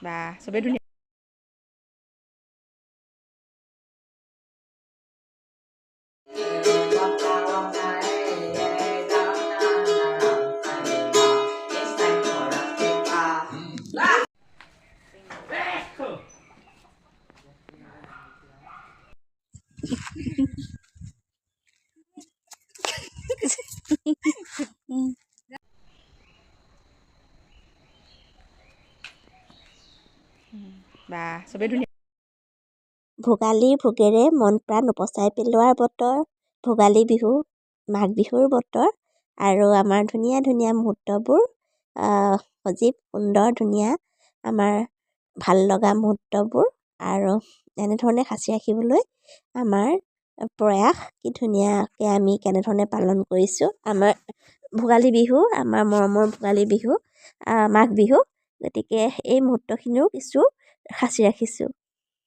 বা চবেই ধুনীয়া বা চবেই ধুনীয়া ভোগালী ভোগেৰে মন প্ৰাণ উপচাই পেলোৱাৰ বতৰ, ভোগালী বিহু, মাঘ বিহুৰ বতৰ আৰু আমাৰ ধুনীয়া ধুনীয়া মুহূৰ্তবোৰ সজীৱ সুন্দৰ ধুনীয়া আমাৰ ভাল লগা মুহূৰ্তবোৰ আৰু এনেধৰণে সাঁচি ৰাখিবলৈ আমাৰ প্ৰয়াস কি ধুনীয়াকৈ আমি কেনেধৰণে পালন কৰিছোঁ আমাৰ ভোগালী বিহু, আমাৰ মৰমৰ ভোগালী বিহু, মাঘ বিহু। গতিকে এই মুহূৰ্তখিনিও কিছু সাঁচি ৰাখিছোঁ।